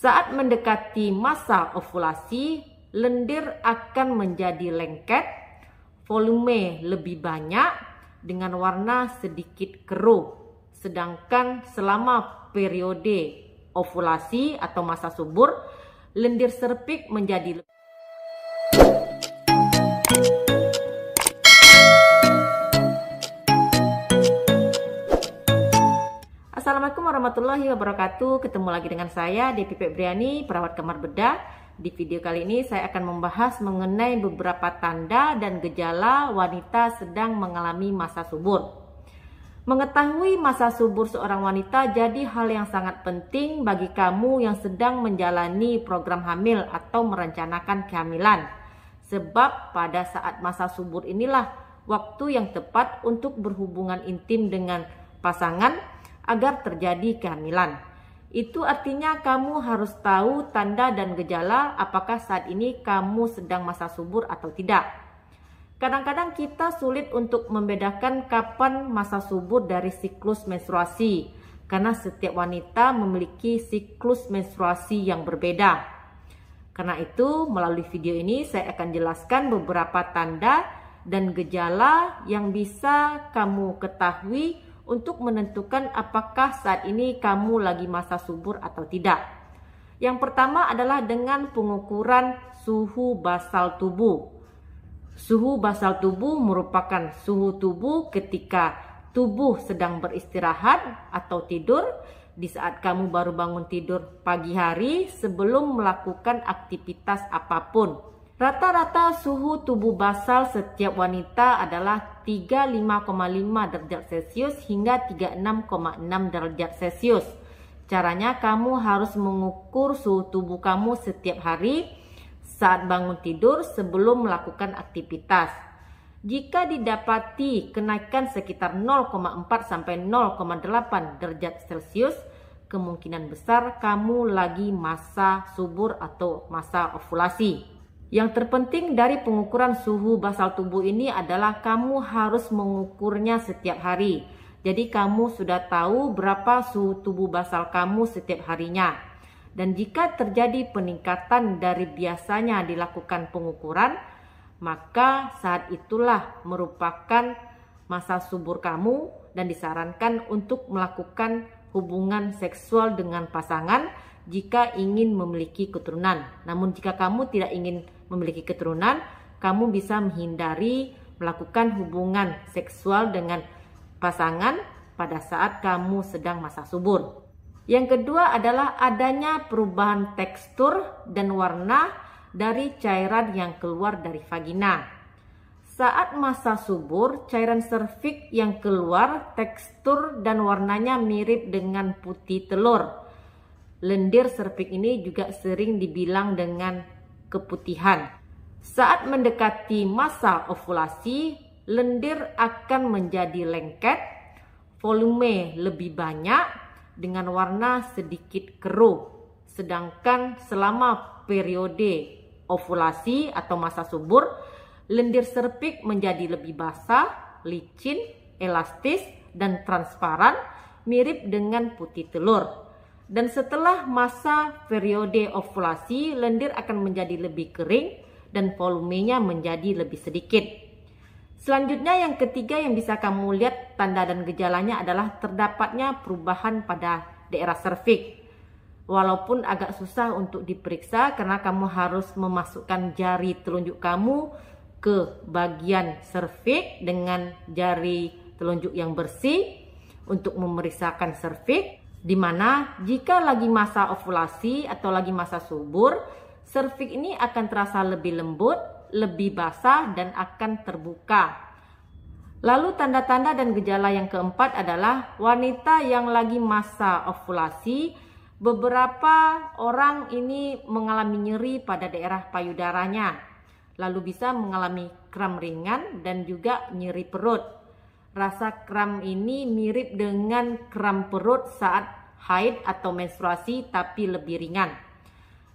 Saat mendekati masa ovulasi, lendir akan menjadi lengket, volume lebih banyak dengan warna sedikit keruh. Sedangkan selama periode ovulasi atau masa subur, lendir cervix menjadi lebih Assalamualaikum warahmatullahi wabarakatuh. Ketemu lagi dengan saya Devi Febriani, perawat kamar bedah. Di video kali ini saya akan membahas mengenai beberapa tanda dan gejala wanita sedang mengalami masa subur. Mengetahui masa subur seorang wanita jadi hal yang sangat penting bagi kamu yang sedang menjalani program hamil atau merencanakan kehamilan. Sebab pada saat masa subur inilah waktu yang tepat untuk berhubungan intim dengan pasangan agar terjadi kehamilan. Itu artinya kamu harus tahu tanda dan gejala apakah saat ini kamu sedang masa subur atau tidak. Kadang-kadang kita sulit untuk membedakan kapan masa subur dari siklus menstruasi, karena setiap wanita memiliki siklus menstruasi yang berbeda. Karena itu, melalui video ini saya akan jelaskan beberapa tanda dan gejala yang bisa kamu ketahui untuk menentukan apakah saat ini kamu lagi masa subur atau tidak. Yang pertama adalah dengan pengukuran suhu basal tubuh. Suhu basal tubuh merupakan suhu tubuh ketika tubuh sedang beristirahat atau tidur, di saat kamu baru bangun tidur pagi hari sebelum melakukan aktivitas apapun. Rata-rata suhu tubuh basal setiap wanita adalah 35,5 derajat Celcius hingga 36,6 derajat Celcius. Caranya kamu harus mengukur suhu tubuh kamu setiap hari saat bangun tidur sebelum melakukan aktivitas. Jika didapati kenaikan sekitar 0,4 sampai 0,8 derajat Celcius, kemungkinan besar kamu lagi masa subur atau masa ovulasi. Yang terpenting dari pengukuran suhu basal tubuh ini adalah kamu harus mengukurnya setiap hari. Jadi kamu sudah tahu berapa suhu tubuh basal kamu setiap harinya. Dan jika terjadi peningkatan dari biasanya dilakukan pengukuran, maka saat itulah merupakan masa subur kamu dan disarankan untuk melakukan hubungan seksual dengan pasangan jika ingin memiliki keturunan. Namun jika kamu tidak ingin memiliki keturunan, kamu bisa menghindari melakukan hubungan seksual dengan pasangan pada saat kamu sedang masa subur. Yang kedua adalah adanya perubahan tekstur dan warna dari cairan yang keluar dari vagina. Saat masa subur, cairan serviks yang keluar tekstur dan warnanya mirip dengan putih telur. Lendir serviks ini juga sering dibilang dengan keputihan. Saat mendekati masa ovulasi, lendir akan menjadi lengket, volume lebih banyak dengan warna sedikit keruh. Sedangkan selama periode ovulasi atau masa subur, lendir serviks menjadi lebih basah, licin, elastis, dan transparan, mirip dengan putih telur. Dan setelah masa periode ovulasi, lendir akan menjadi lebih kering dan volumenya menjadi lebih sedikit. Selanjutnya yang ketiga yang bisa kamu lihat tanda dan gejalanya adalah terdapatnya perubahan pada daerah serviks. Walaupun agak susah untuk diperiksa karena kamu harus memasukkan jari telunjuk kamu ke bagian serviks dengan jari telunjuk yang bersih untuk memeriksakan serviks. Di mana jika lagi masa ovulasi atau lagi masa subur, serviks ini akan terasa lebih lembut, lebih basah, dan akan terbuka. Lalu tanda-tanda dan gejala yang keempat adalah wanita yang lagi masa ovulasi, beberapa orang ini mengalami nyeri pada daerah payudaranya, lalu bisa mengalami kram ringan dan juga nyeri perut. Rasa kram ini mirip dengan kram perut saat haid atau menstruasi tapi lebih ringan.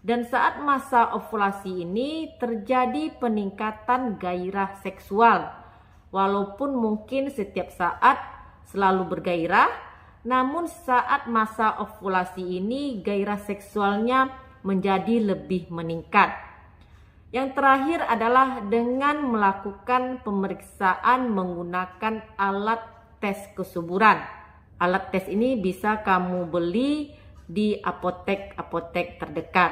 Dan saat masa ovulasi ini terjadi peningkatan gairah seksual. Walaupun mungkin setiap saat selalu bergairah, namun saat masa ovulasi ini gairah seksualnya menjadi lebih meningkat. Yang terakhir adalah dengan melakukan pemeriksaan menggunakan alat tes kesuburan. Alat tes ini bisa kamu beli di apotek-apotek terdekat.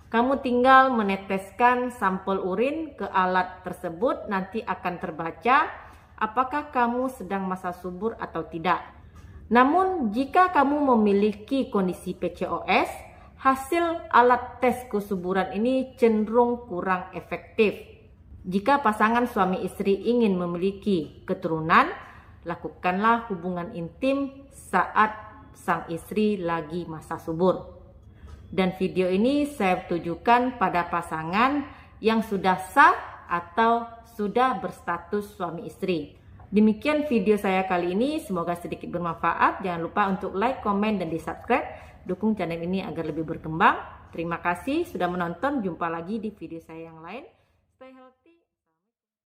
Kamu tinggal meneteskan sampel urin ke alat tersebut, nanti akan terbaca apakah kamu sedang masa subur atau tidak. Namun jika kamu memiliki kondisi PCOS, hasil alat tes kesuburan ini cenderung kurang efektif. Jika pasangan suami istri ingin memiliki keturunan, lakukanlah hubungan intim saat sang istri lagi masa subur. Dan video ini saya tujukan pada pasangan yang sudah sah atau sudah berstatus suami istri. Demikian video saya kali ini, semoga sedikit bermanfaat. Jangan lupa untuk like, komen, dan di subscribe. Dukung channel ini agar lebih berkembang. Terima kasih sudah menonton, jumpa lagi di video saya yang lain. Stay healthy.